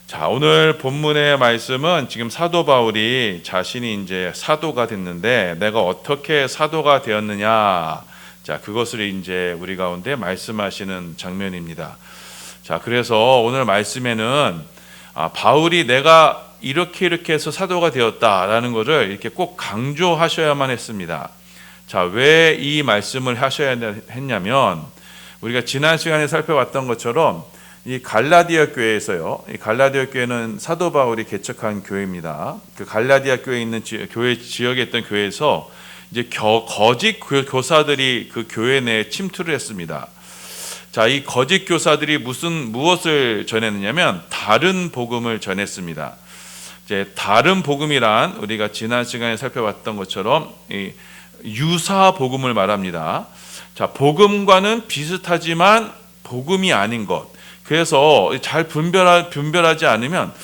자, 오늘 본문의 말씀은 지금 사도 바울이 자신이 이제 사도가 됐는데 내가 어떻게 사도가 되었느냐. 자, 그것을 이제 우리 가운데 말씀하시는 장면입니다. 자, 그래서 오늘 말씀에는 바울이 내가 이렇게 해서 사도가 되었다라는 것을 이렇게 꼭 강조하셔야만 했습니다. 자, 왜 이 말씀을 하셔야 했냐면 우리가 지난 시간에 살펴봤던 것처럼 이 갈라디아 교회에서요. 이 갈라디아 교회는 사도 바울이 개척한 교회입니다. 그 갈라디아 교회에 있는 교회 지역에 있던 교회에서 이제 거짓 교사들이 그 교회 내에 침투를 했습니다. 자, 이 거짓 교사들이 무엇을 전했느냐면 다른 복음을 전했습니다. 이제 다른 복음이란 우리가 지난 시간에 살펴봤던 것처럼 이 유사 복음을 말합니다. 자, 복음과는 비슷하지만 복음이 아닌 것. 그래서 잘 분별하지 않으면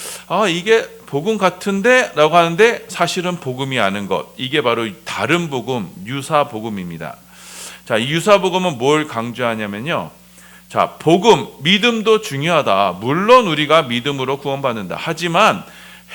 이게 복음 같은데 라고 하는데 사실은 복음이 아닌 것. 이게 바로 다른 복음, 유사 복음입니다. 자, 이 유사 복음은 뭘 강조하냐면요. 자, 복음, 믿음도 중요하다. 물론 우리가 믿음으로 구원받는다. 하지만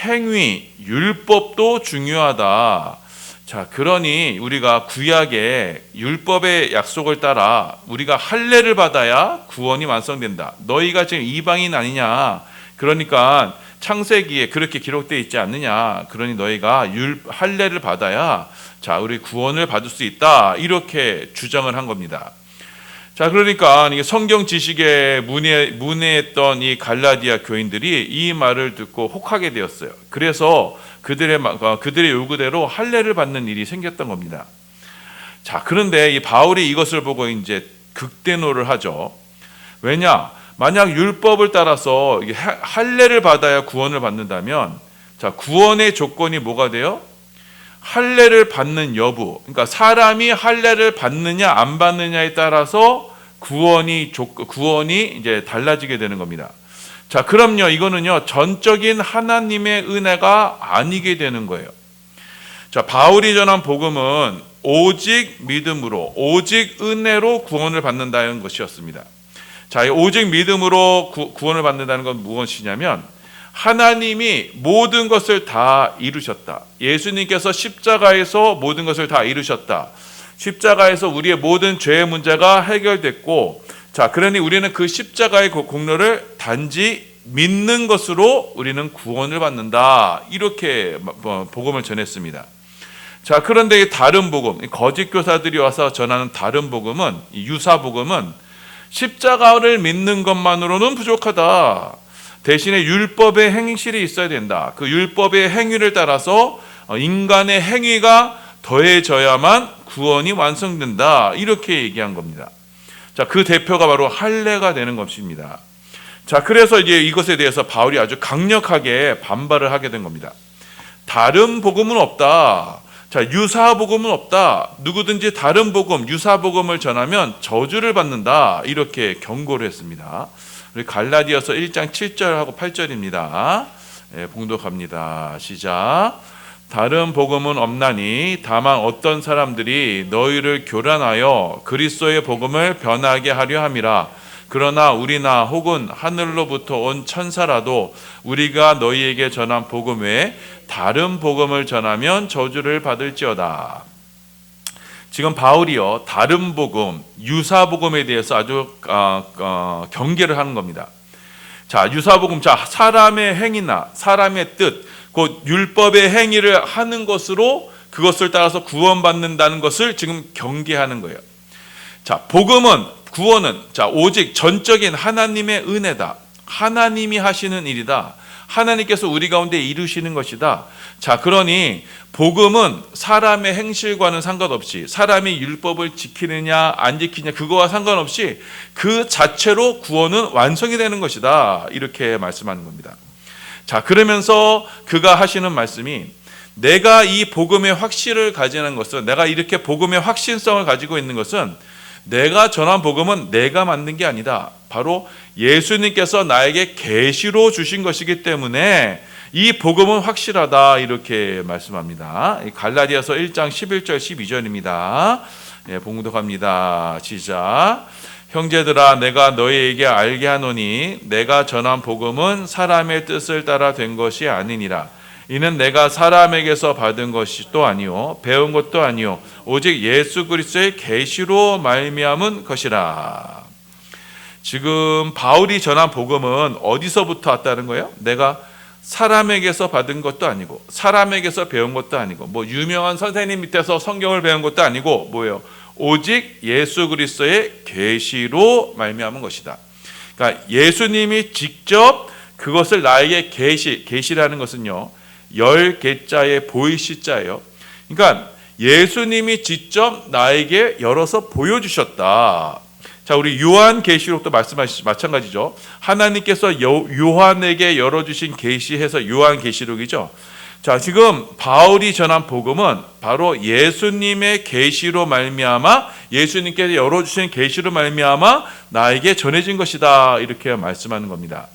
행위, 율법도 중요하다. 자, 그러니 우리가 구약의 율법의 약속을 따라 우리가 할례를 받아야 구원이 완성된다. 너희가 지금 이방인 아니냐? 그러니까 창세기에 그렇게 기록되어 있지 않느냐? 그러니 너희가 할례를 받아야 자, 우리 구원을 받을 수 있다. 이렇게 주장을 한 겁니다. 자, 그러니까 성경 지식에 문외했던 이 갈라디아 교인들이 이 말을 듣고 혹하게 되었어요. 그래서 그들의 요구대로 할례를 받는 일이 생겼던 겁니다. 자, 그런데 이 바울이 이것을 보고 이제 극대노를 하죠. 왜냐? 만약 율법을 따라서 할례를 받아야 구원을 받는다면, 자, 구원의 조건이 뭐가 돼요? 할례를 받는 여부. 그러니까 사람이 할례를 받느냐 안 받느냐에 따라서 구원이 이제 달라지게 되는 겁니다. 자, 그럼요, 이거는요, 전적인 하나님의 은혜가 아니게 되는 거예요. 자, 바울이 전한 복음은 오직 믿음으로, 오직 은혜로 구원을 받는다는 것이었습니다. 자, 오직 믿음으로 구원을 받는다는 건 무엇이냐면, 하나님이 모든 것을 다 이루셨다. 예수님께서 십자가에서 모든 것을 다 이루셨다. 십자가에서 우리의 모든 죄의 문제가 해결됐고, 자, 그러니 우리는 그 십자가의 공로를 단지 믿는 것으로 우리는 구원을 받는다. 이렇게 복음을 전했습니다. 자, 그런데 다른 복음, 거짓 교사들이 와서 전하는 다른 복음은, 유사 복음은 십자가를 믿는 것만으로는 부족하다. 대신에 율법의 행실이 있어야 된다. 그 율법의 행위를 따라서 인간의 행위가 더해져야만 구원이 완성된다. 이렇게 얘기한 겁니다. 자, 그 대표가 바로 할례가 되는 것입니다. 자, 그래서 이제 이것에 대해서 바울이 아주 강력하게 반발을 하게 된 겁니다. 다른 복음은 없다. 자, 유사 복음은 없다. 누구든지 다른 복음, 유사 복음을 전하면 저주를 받는다. 이렇게 경고를 했습니다. 우리 갈라디아서 1장 7절하고 8절입니다. 봉독합니다. 시작. 다른 복음은 없나니 다만 어떤 사람들이 너희를 교란하여 그리스도의 복음을 변하게 하려 함이라. 그러나 우리나 혹은 하늘로부터 온 천사라도 우리가 너희에게 전한 복음 외에 다른 복음을 전하면 저주를 받을지어다. 지금 바울이요, 다른 복음, 유사 복음에 대해서 아주 경계를 하는 겁니다. 자, 유사 복음, 자, 사람의 행위나 사람의 뜻, 곧 율법의 행위를 하는 것으로 그것을 따라서 구원받는다는 것을 지금 경계하는 거예요. 자, 복음은, 구원은, 자, 오직 전적인 하나님의 은혜다. 하나님이 하시는 일이다. 하나님께서 우리 가운데 이루시는 것이다. 자, 그러니 복음은 사람의 행실과는 상관없이, 사람이 율법을 지키느냐 안 지키느냐 그거와 상관없이 그 자체로 구원은 완성이 되는 것이다. 이렇게 말씀하는 겁니다. 자, 그러면서 그가 하시는 말씀이, 내가 이 복음의 확실을 가지는 것은, 내가 이렇게 복음의 확신성을 가지고 있는 것은 내가 전한 복음은 내가 만든 게 아니다. 바로 예수님께서 나에게 계시로 주신 것이기 때문에 이 복음은 확실하다. 이렇게 말씀합니다. 갈라디아서 1장 11절 12절입니다. 봉독합니다. 시작. 형제들아 내가 너희에게 알게 하노니 내가 전한 복음은 사람의 뜻을 따라 된 것이 아니니라. 이는 내가 사람에게서 받은 것이 또 아니요 배운 것도 아니요 오직 예수 그리스도의 계시로 말미암은 것이라. 지금 바울이 전한 복음은 어디서부터 왔다는 거예요? 내가 사람에게서 받은 것도 아니고 사람에게서 배운 것도 아니고 뭐 유명한 선생님 밑에서 성경을 배운 것도 아니고 뭐예요? 오직 예수 그리스도의 계시로 말미암은 것이다. 그러니까 예수님이 직접 그것을 나에게 계시라는 것은요, 열 개자의 보이시자예요. 그러니까 예수님이 직접 나에게 열어서 보여주셨다. 자, 우리 요한계시록도 마찬가지죠. 하나님께서 요한에게 열어주신 계시해서 요한계시록이죠. 자, 지금 바울이 전한 복음은 바로 예수님의 계시로 말미암아 예수님께서 열어주신 계시로 말미암아 나에게 전해진 것이다. 이렇게 말씀하는 겁니다.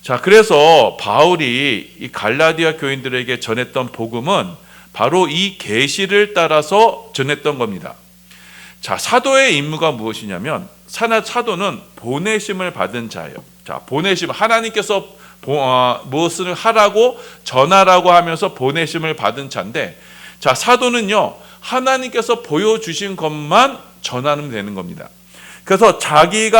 자, 그래서 바울이 이 갈라디아 교인들에게 전했던 복음은 바로 이 계시를 따라서 전했던 겁니다. 자, 사도의 임무가 무엇이냐면 사도는 보내심을 받은 자예요. 자, 보내심, 하나님께서 무엇을 하라고 전하라고 하면서 보내심을 받은 자인데, 자, 사도는요 하나님께서 보여주신 것만 전하면 되는 겁니다. 그래서 바울은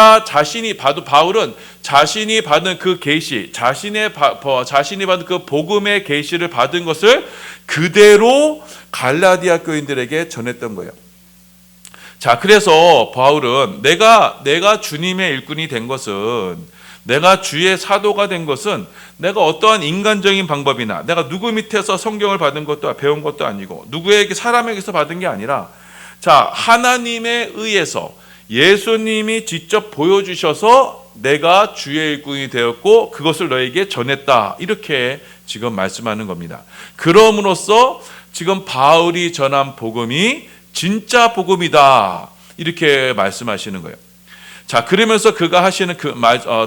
자신이 받은 그 계시, 자신이 받은 그 복음의 계시를 받은 것을 그대로 갈라디아 교인들에게 전했던 거예요. 자, 그래서 바울은 내가 주님의 일꾼이 된 것은, 내가 주의 사도가 된 것은 내가 어떠한 인간적인 방법이나 내가 누구 밑에서 성경을 받은 것도 배운 것도 아니고 누구에게 사람에게서 받은 게 아니라, 자, 하나님에 의해서 예수님이 직접 보여주셔서 내가 주의 일꾼이 되었고 그것을 너에게 전했다. 이렇게 지금 말씀하는 겁니다. 그럼으로써 지금 바울이 전한 복음이 진짜 복음이다. 이렇게 말씀하시는 거예요. 자, 그러면서 그가 하시는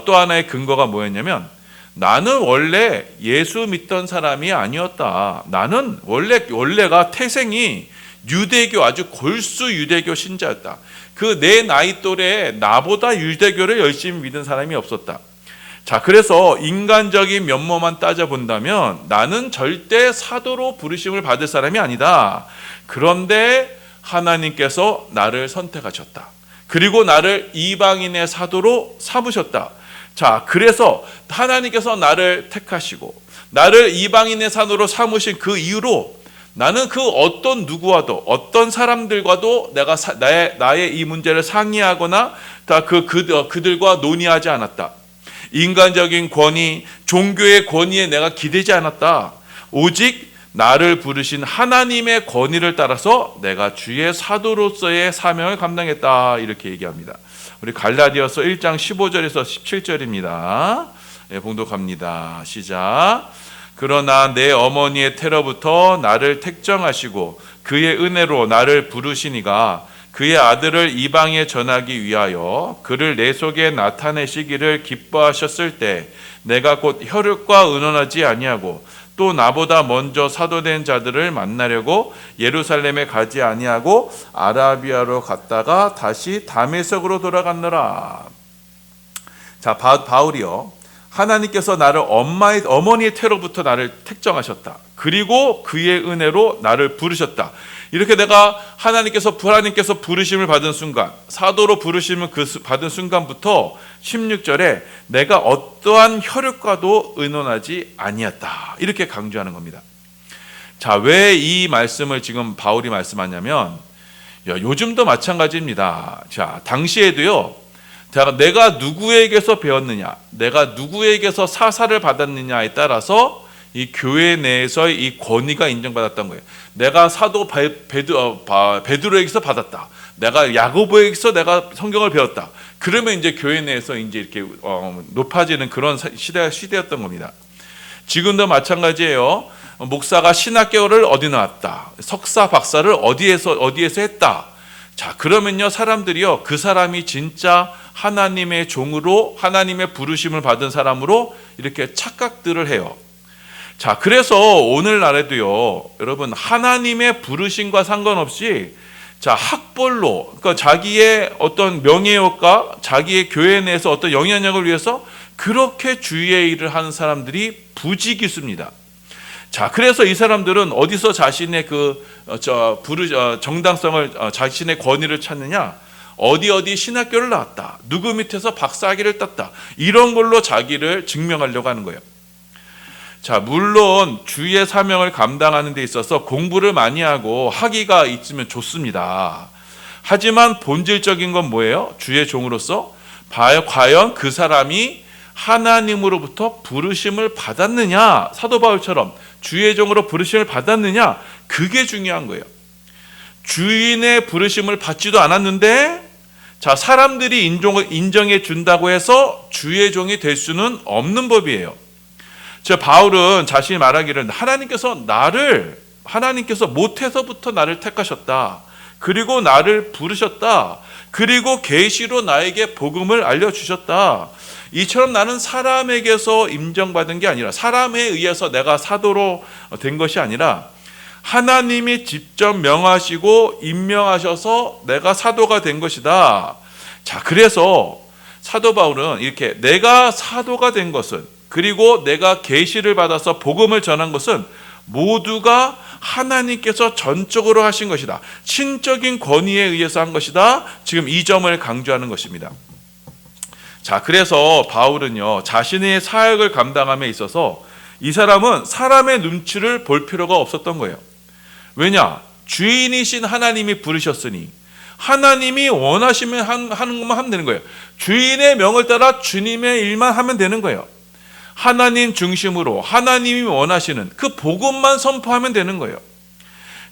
또 하나의 근거가 뭐였냐면, 나는 원래 예수 믿던 사람이 아니었다. 나는 원래가 태생이 유대교, 아주 골수 유대교 신자였다. 그 내 나이 또래에 나보다 유대교를 열심히 믿은 사람이 없었다. 자, 그래서 인간적인 면모만 따져본다면 나는 절대 사도로 부르심을 받을 사람이 아니다. 그런데 하나님께서 나를 선택하셨다. 그리고 나를 이방인의 사도로 삼으셨다. 자, 그래서 하나님께서 나를 택하시고 나를 이방인의 사도로 삼으신 그 이유로 나는 그 어떤 누구와도 어떤 사람들과도 내가 나의 이 문제를 상의하거나 그들과 논의하지 않았다. 인간적인 권위, 종교의 권위에 내가 기대지 않았다. 오직 나를 부르신 하나님의 권위를 따라서 내가 주의 사도로서의 사명을 감당했다. 이렇게 얘기합니다. 우리 갈라디아서 1장 15절에서 17절입니다. 네, 봉독합니다. 시작. 그러나 내 어머니의 태로부터 나를 택정하시고 그의 은혜로 나를 부르시니가 그의 아들을 이방에 전하기 위하여 그를 내 속에 나타내시기를 기뻐하셨을 때 내가 곧 혈육과 의논하지 아니하고 또 나보다 먼저 사도된 자들을 만나려고 예루살렘에 가지 아니하고 아라비아로 갔다가 다시 다메섹으로 돌아갔노라. 자, 바울이요, 하나님께서 나를 어머니의 태로부터 나를 택정하셨다. 그리고 그의 은혜로 나를 부르셨다. 이렇게 내가 하나님께서 부르심을 받은 순간, 사도로 부르심을 받은 순간부터 16절에 내가 어떠한 혈육과도 의논하지 아니었다. 이렇게 강조하는 겁니다. 자, 왜 이 말씀을 지금 바울이 말씀하냐면, 요즘도 마찬가지입니다. 자, 당시에도요, 내가 누구에게서 배웠느냐, 내가 누구에게서 사사를 받았느냐에 따라서 이 교회 내에서의 이 권위가 인정받았던 거예요. 내가 사도 베드로에게서 받았다. 내가 야고보에게서 내가 성경을 배웠다. 그러면 이제 교회 내에서 이제 이렇게 높아지는 그런 시대였던 겁니다. 지금도 마찬가지예요. 목사가 신학교를 어디 나왔다. 석사, 박사를 어디에서 했다. 자, 그러면요, 사람들이요, 그 사람이 진짜 하나님의 종으로 하나님의 부르심을 받은 사람으로 이렇게 착각들을 해요. 자, 그래서 오늘날에도요, 여러분, 하나님의 부르심과 상관없이 자, 학벌로, 그러니까 자기의 어떤 명예욕과 자기의 교회 내에서 어떤 영향력을 위해서 그렇게 주의 일을 하는 사람들이 부지기수입니다. 자, 그래서 이 사람들은 어디서 자신의 정당성을, 자신의 권위를 찾느냐? 어디 신학교를 나왔다, 누구 밑에서 박사학위를 땄다, 이런 걸로 자기를 증명하려고 하는 거예요. 자, 물론 주의 사명을 감당하는 데 있어서 공부를 많이 하고 학위가 있으면 좋습니다. 하지만 본질적인 건 뭐예요? 주의 종으로서 과연 그 사람이 하나님으로부터 부르심을 받았느냐, 사도 바울처럼 주의 종으로 부르심을 받았느냐, 그게 중요한 거예요. 주인의 부르심을 받지도 않았는데, 자, 사람들이 인정해 준다고 해서 주의 종이 될 수는 없는 법이에요. 저 바울은 자신이 말하기를 하나님께서 못해서부터 나를 택하셨다. 그리고 나를 부르셨다. 그리고 계시로 나에게 복음을 알려주셨다. 이처럼 나는 사람에게서 인정받은 게 아니라, 사람에 의해서 내가 사도로 된 것이 아니라 하나님이 직접 명하시고 임명하셔서 내가 사도가 된 것이다. 자, 그래서 사도 바울은 이렇게 내가 사도가 된 것은, 그리고 내가 계시를 받아서 복음을 전한 것은 모두가 하나님께서 전적으로 하신 것이다. 신적인 권위에 의해서 한 것이다. 지금 이 점을 강조하는 것입니다. 자, 그래서 바울은요, 자신의 사역을 감당함에 있어서 이 사람은 사람의 눈치를 볼 필요가 없었던 거예요. 왜냐? 주인이신 하나님이 부르셨으니 하나님이 원하시면 하는 것만 하면 되는 거예요. 주인의 명을 따라 주님의 일만 하면 되는 거예요. 하나님 중심으로 하나님이 원하시는 그 복음만 선포하면 되는 거예요.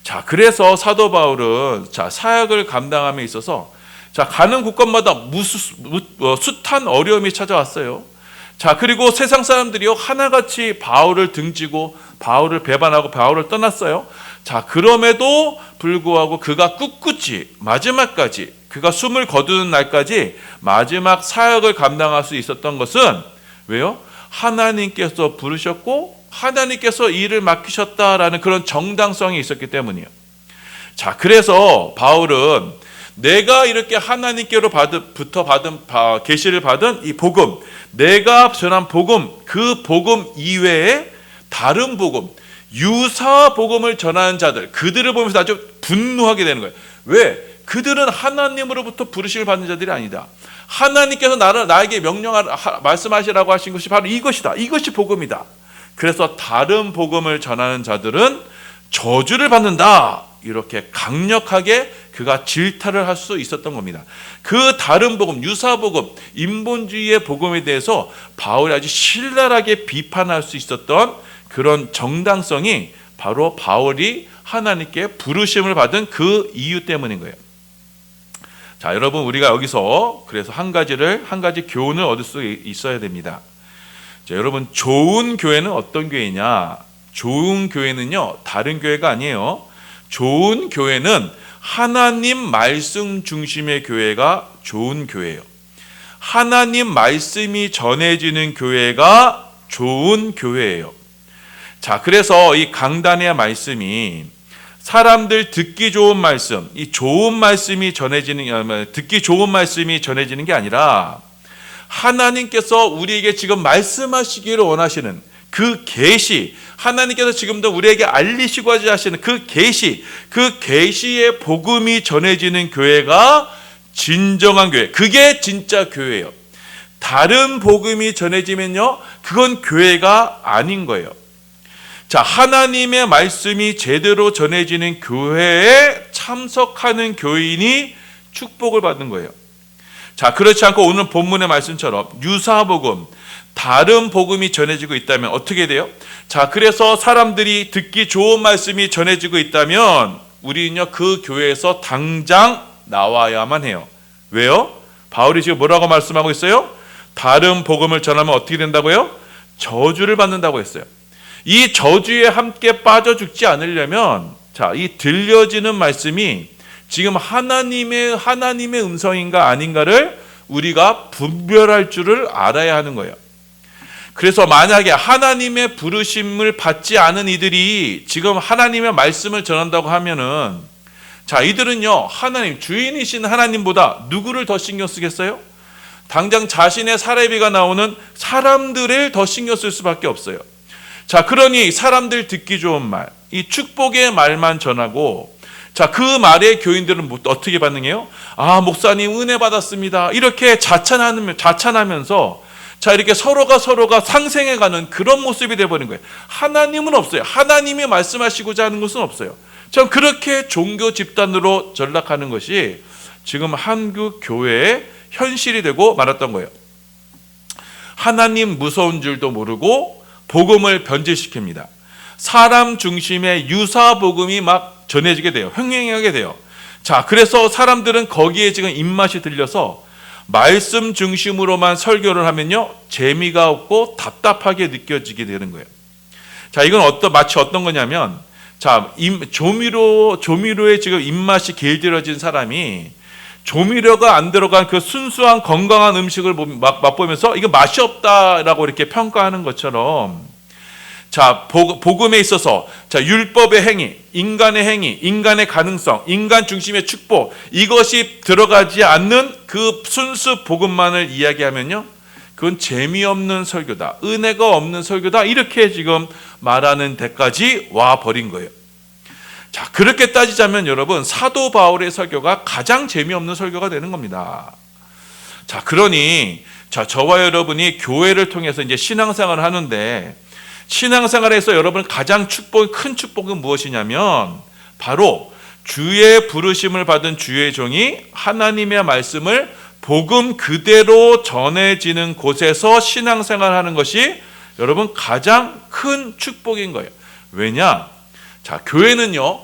자, 그래서 사도 바울은 사역을 감당함에 있어서 가는 곳곳마다 숱한 어려움이 찾아왔어요. 자, 그리고 세상 사람들이요, 하나같이 바울을 등지고 바울을 배반하고 바울을 떠났어요. 자, 그럼에도 불구하고 그가 꿋꿋이 마지막까지, 그가 숨을 거두는 날까지 마지막 사역을 감당할 수 있었던 것은 왜요? 하나님께서 부르셨고 하나님께서 일을 맡기셨다라는 그런 정당성이 있었기 때문이에요. 자, 그래서 바울은 내가 이렇게 하나님께로부터 받은 계시를 받은 이 복음, 내가 전한 복음, 그 복음 이외에 다른 복음, 유사 복음을 전하는 자들, 그들을 보면서 아주 분노하게 되는 거예요. 왜? 그들은 하나님으로부터 부르심을 받는 자들이 아니다. 하나님께서 나에게 말씀하시라고 하신 것이 바로 이것이다. 이것이 복음이다. 그래서 다른 복음을 전하는 자들은 저주를 받는다. 이렇게 강력하게 그가 질타를 할 수 있었던 겁니다. 그 다른 복음, 유사 복음, 인본주의의 복음에 대해서 바울이 아주 신랄하게 비판할 수 있었던 그런 정당성이 바로 바울이 하나님께 부르심을 받은 그 이유 때문인 거예요. 자, 여러분, 우리가 여기서 그래서 한 가지 교훈을 얻을 수 있어야 됩니다. 자, 여러분, 좋은 교회는 어떤 교회냐? 좋은 교회는요, 다른 교회가 아니에요. 좋은 교회는 하나님 말씀 중심의 교회가 좋은 교회예요. 하나님 말씀이 전해지는 교회가 좋은 교회예요. 자, 그래서 이 강단의 말씀이 사람들 듣기 좋은 말씀, 이 좋은 말씀이 듣기 좋은 말씀이 전해지는 게 아니라 하나님께서 우리에게 지금 말씀하시기를 원하시는 그 계시, 하나님께서 지금도 우리에게 알리시고자 하시는 그 계시의 복음이 전해지는 교회가 진정한 교회, 그게 진짜 교회예요. 다른 복음이 전해지면요, 그건 교회가 아닌 거예요. 자, 하나님의 말씀이 제대로 전해지는 교회에 참석하는 교인이 축복을 받는 거예요. 자, 그렇지 않고 오늘 본문의 말씀처럼 유사복음, 다른 복음이 전해지고 있다면 어떻게 돼요? 자, 그래서 사람들이 듣기 좋은 말씀이 전해지고 있다면 우리는요, 그 교회에서 당장 나와야만 해요. 왜요? 바울이 지금 뭐라고 말씀하고 있어요? 다른 복음을 전하면 어떻게 된다고요? 저주를 받는다고 했어요. 이 저주에 함께 빠져 죽지 않으려면, 자, 이 들려지는 말씀이 지금 하나님의 음성인가 아닌가를 우리가 분별할 줄을 알아야 하는 거예요. 그래서 만약에 하나님의 부르심을 받지 않은 이들이 지금 하나님의 말씀을 전한다고 하면은, 자, 이들은요, 하나님, 주인이신 하나님보다 누구를 더 신경 쓰겠어요? 당장 자신의 사례비가 나오는 사람들을 더 신경 쓸 수밖에 없어요. 자, 그러니 사람들 듣기 좋은 말, 이 축복의 말만 전하고, 자, 그 말에 교인들은 어떻게 반응해요? 아, 목사님 은혜 받았습니다. 이렇게 자찬하면서, 자, 이렇게 서로가 상생해가는 그런 모습이 되어버린 거예요. 하나님은 없어요. 하나님이 말씀하시고자 하는 것은 없어요. 참 그렇게 종교 집단으로 전락하는 것이 지금 한국 교회의 현실이 되고 말았던 거예요. 하나님 무서운 줄도 모르고 복음을 변질시킵니다. 사람 중심의 유사 복음이 막 전해지게 돼요. 흥행하게 돼요. 자, 그래서 사람들은 거기에 지금 입맛이 들려서 말씀 중심으로만 설교를 하면요, 재미가 없고 답답하게 느껴지게 되는 거예요. 자, 이건 마치 어떤 거냐면, 자, 조미료에 지금 입맛이 길들여진 사람이 조미료가 안 들어간 그 순수한 건강한 음식을 맛보면서 이거 맛이 없다라고 이렇게 평가하는 것처럼, 자, 복음에 있어서, 자, 율법의 행위, 인간의 가능성, 인간 중심의 축복, 이것이 들어가지 않는 그 순수 복음만을 이야기하면요, 그건 재미없는 설교다, 은혜가 없는 설교다, 이렇게 지금 말하는 데까지 와 버린 거예요. 자, 그렇게 따지자면 여러분, 사도 바울의 설교가 가장 재미없는 설교가 되는 겁니다. 자, 그러니, 자, 저와 여러분이 교회를 통해서 이제 신앙생활을 하는데, 신앙생활에서 여러분 가장 큰 축복은 무엇이냐면, 바로 주의 부르심을 받은 주의 종이 하나님의 말씀을 복음 그대로 전해지는 곳에서 신앙생활하는 것이 여러분 가장 큰 축복인 거예요. 왜냐? 자, 교회는요,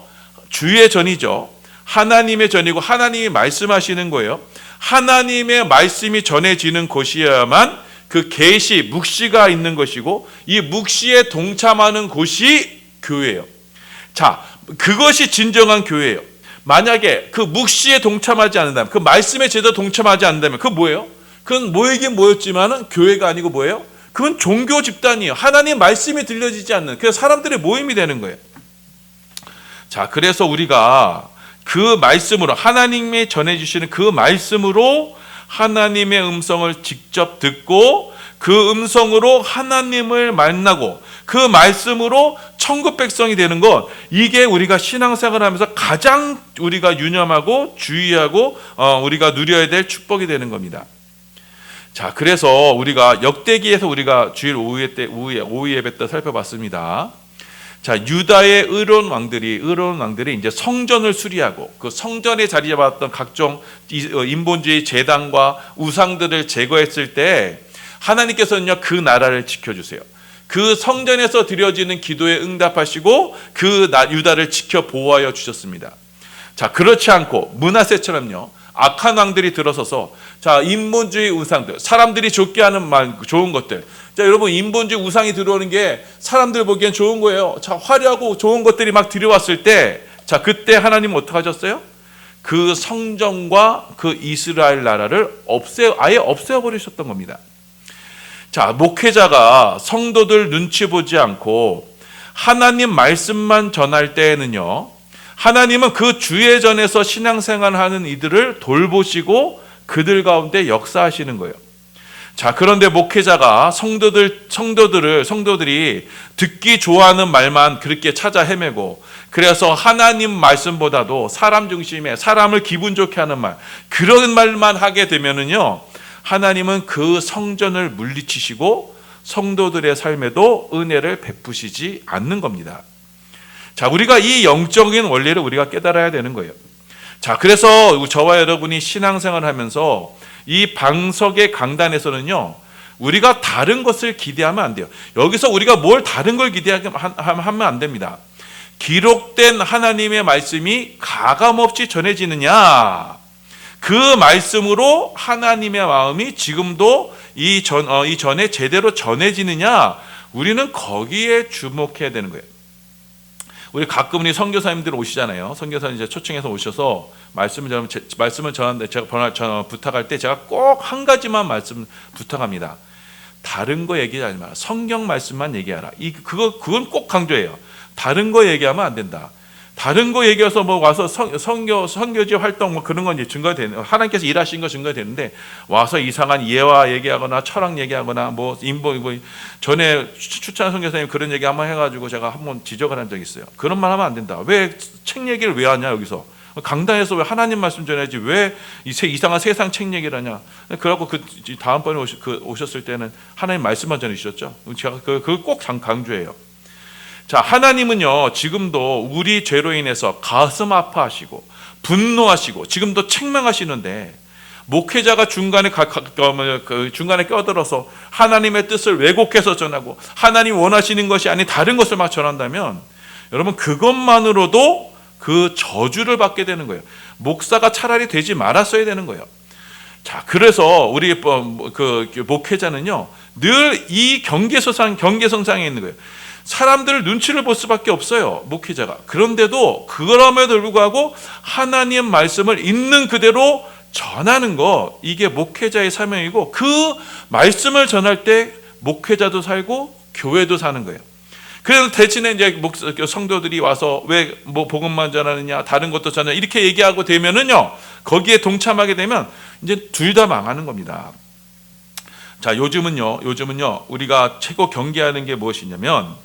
주의 전이죠. 하나님의 전이고 하나님이 말씀하시는 거예요. 하나님의 말씀이 전해지는 곳이어야만 그 계시, 묵시가 있는 것이고, 이 묵시에 동참하는 곳이 교회예요. 자, 그것이 진정한 교회예요. 만약에 그 묵시에 동참하지 않는다면, 그 말씀에 제대로 동참하지 않는다면, 그건 뭐예요? 그건 모이긴 모였지만은 교회가 아니고 뭐예요? 그건 종교 집단이에요. 하나님 말씀이 들려지지 않는, 그래서 사람들의 모임이 되는 거예요. 자, 그래서 우리가 그 말씀으로, 하나님이 전해주시는 그 말씀으로 하나님의 음성을 직접 듣고, 그 음성으로 하나님을 만나고, 그 말씀으로 천국 백성이 되는 것, 이게 우리가 신앙생활을 하면서 가장 우리가 유념하고 주의하고 우리가 누려야 될 축복이 되는 겁니다. 자, 그래서 우리가 역대기에서 우리가 주일 오후 예배 때 살펴봤습니다. 자, 유다의 의로운 왕들이 이제 성전을 수리하고, 그 성전에 자리 잡았던 각종 인본주의 제단과 우상들을 제거했을 때 하나님께서는요, 그 나라를 지켜주세요. 그 성전에서 드려지는 기도에 응답하시고 그 유다를 지켜 보호하여 주셨습니다. 자, 그렇지 않고 므낫세처럼요, 악한 왕들이 들어서서, 자, 인본주의 우상들, 사람들이 좋게 하는 좋은 것들, 자, 여러분, 인본주의 우상이 들어오는 게 사람들 보기엔 좋은 거예요. 자, 화려하고 좋은 것들이 막 들여왔을 때, 자, 그때 하나님은 어떻게 하셨어요? 그 성전과 그 이스라엘 나라를 아예 없애버리셨던 겁니다. 자, 목회자가 성도들 눈치 보지 않고 하나님 말씀만 전할 때에는요, 하나님은 그 주의 전에서 신앙생활하는 이들을 돌보시고 그들 가운데 역사하시는 거예요. 자, 그런데 목회자가 성도들이 듣기 좋아하는 말만 그렇게 찾아 헤매고, 그래서 하나님 말씀보다도 사람 중심의, 사람을 기분 좋게 하는 말, 그런 말만 하게 되면은요, 하나님은 그 성전을 물리치시고 성도들의 삶에도 은혜를 베푸시지 않는 겁니다. 자, 우리가 이 영적인 원리를 우리가 깨달아야 되는 거예요. 자, 그래서 저와 여러분이 신앙생활을 하면서 이 방석의 강단에서는요, 우리가 다른 것을 기대하면 안 돼요. 여기서 우리가 뭘 다른 걸 기대하면 안 됩니다. 기록된 하나님의 말씀이 가감없이 전해지느냐, 그 말씀으로 하나님의 마음이 지금도 이전에 제대로 전해지느냐, 우리는 거기에 주목해야 되는 거예요. 우리 가끔 우리 선교사님들 오시잖아요. 선교사님 이제 초청해서 오셔서 말씀을 전하는데 제가 부탁할 때 제가 꼭 한 가지만 말씀 부탁합니다. 다른 거 얘기하지 마라. 성경 말씀만 얘기하라. 그건 꼭 강조해요. 다른 거 얘기하면 안 된다. 다른 거 얘기해서 뭐 와서 선교지 활동 뭐 그런 건 이제 증거되는, 하나님께서 일하신 거 증거되는데 와서 이상한 예화 얘기하거나 철학 얘기하거나 뭐 인보 뭐 전에 추천 선교사님 그런 얘기 한번 해가지고 제가 한번 지적을 한 적이 있어요. 그런 말 하면 안 된다. 왜 책 얘기를 왜 하냐 여기서 강단에서 왜 하나님 말씀 전해야지 왜 이상한 세상 책 얘기를 하냐. 그래갖고 그 다음번에 오셨을 때는 하나님 말씀만 전해주셨죠. 제가 그걸 꼭 강조해요. 자, 하나님은요 지금도 우리 죄로 인해서 가슴 아파하시고 분노하시고 지금도 책망하시는데 목회자가 중간에 중간에 껴들어서 하나님의 뜻을 왜곡해서 전하고 하나님 원하시는 것이 아닌 다른 것을 막 전한다면 여러분 그것만으로도 그 저주를 받게 되는 거예요. 목사가 차라리 되지 말았어야 되는 거예요. 자, 그래서 우리 그 목회자는요 늘 이 경계선상에 있는 거예요. 사람들 눈치를 볼 수밖에 없어요, 목회자가. 그런데도 그럼에도 불구하고 하나님 말씀을 있는 그대로 전하는 거, 이게 목회자의 사명이고 그 말씀을 전할 때 목회자도 살고 교회도 사는 거예요. 그래서 대신에 이제 성도들이 와서 왜 뭐 복음만 전하느냐, 다른 것도 전하냐 이렇게 얘기하고 되면은요 거기에 동참하게 되면 이제 둘 다 망하는 겁니다. 자, 요즘은요 우리가 최고 경계하는 게 무엇이냐면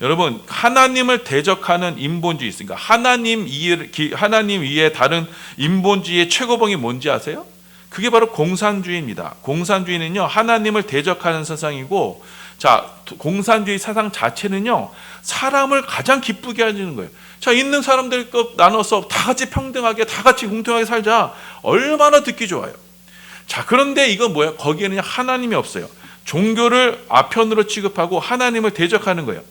여러분 하나님을 대적하는 인본주의 있으니까 하나님 위에 다른 인본주의의 최고봉이 뭔지 아세요? 그게 바로 공산주의입니다. 공산주의는요 하나님을 대적하는 세상이고, 자, 공산주의 사상 자체는요 사람을 가장 기쁘게 하는 거예요. 자, 있는 사람들 나눠서 다 같이 평등하게 다 같이 공평하게 살자, 얼마나 듣기 좋아요. 자, 그런데 이건 뭐예요? 거기에는 하나님이 없어요. 종교를 아편으로 취급하고 하나님을 대적하는 거예요.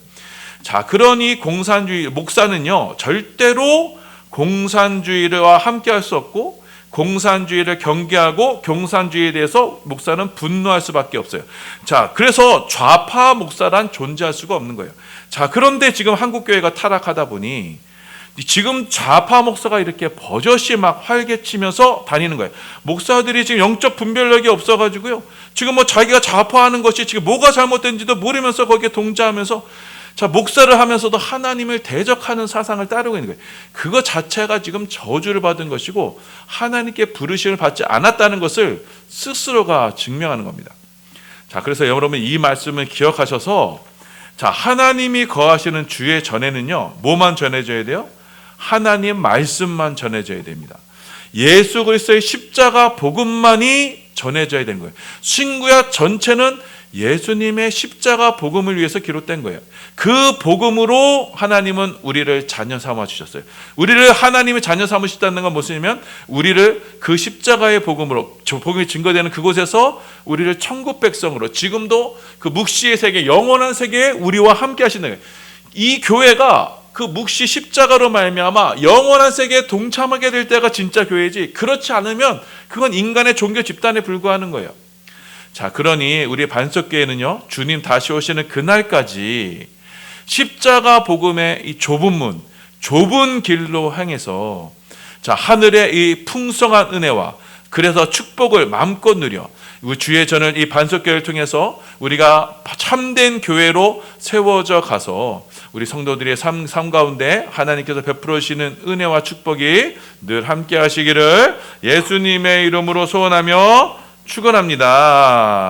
자, 그러니 공산주의 목사는요 절대로 공산주의와 함께 할 수 없고 공산주의를 경계하고 공산주의에 대해서 목사는 분노할 수밖에 없어요. 자, 그래서 좌파 목사란 존재할 수가 없는 거예요. 자, 그런데 지금 한국교회가 타락하다 보니 지금 좌파 목사가 이렇게 버젓이 막 활개치면서 다니는 거예요. 목사들이 지금 영적 분별력이 없어가지고요 지금 뭐 자기가 좌파하는 것이 지금 뭐가 잘못된지도 모르면서 거기에 동조하면서, 자, 목사를 하면서도 하나님을 대적하는 사상을 따르고 있는 거예요. 그거 자체가 지금 저주를 받은 것이고 하나님께 부르심을 받지 않았다는 것을 스스로가 증명하는 겁니다. 자, 그래서 여러분 이 말씀을 기억하셔서, 자, 하나님이 거하시는 주의 전에는요 뭐만 전해져야 돼요? 하나님 말씀만 전해져야 됩니다. 예수 그리스도의 십자가 복음만이 전해져야 되는 거예요. 신구약 전체는 예수님의 십자가 복음을 위해서 기록된 거예요. 그 복음으로 하나님은 우리를 자녀 삼아 주셨어요. 우리를 하나님의 자녀 삼으셨다는 건 무엇이냐면 우리를 그 십자가의 복음으로, 복음이 증거되는 그곳에서 우리를 천국 백성으로, 지금도 그 묵시의 세계, 영원한 세계에 우리와 함께 하시는 거예요. 이 교회가 그 묵시 십자가로 말미암아 영원한 세계에 동참하게 될 때가 진짜 교회지, 그렇지 않으면 그건 인간의 종교 집단에 불과하는 거예요. 자, 그러니 우리 반석교회는요 주님 다시 오시는 그날까지 십자가 복음의 이 좁은 문, 좁은 길로 향해서, 자, 하늘의 이 풍성한 은혜와 그래서 축복을 마음껏 누려 주의 전을 이 반석교회를 통해서 우리가 참된 교회로 세워져 가서 우리 성도들의 삶 가운데 하나님께서 베풀어 주시는 은혜와 축복이 늘 함께 하시기를 예수님의 이름으로 소원하며 축원합니다.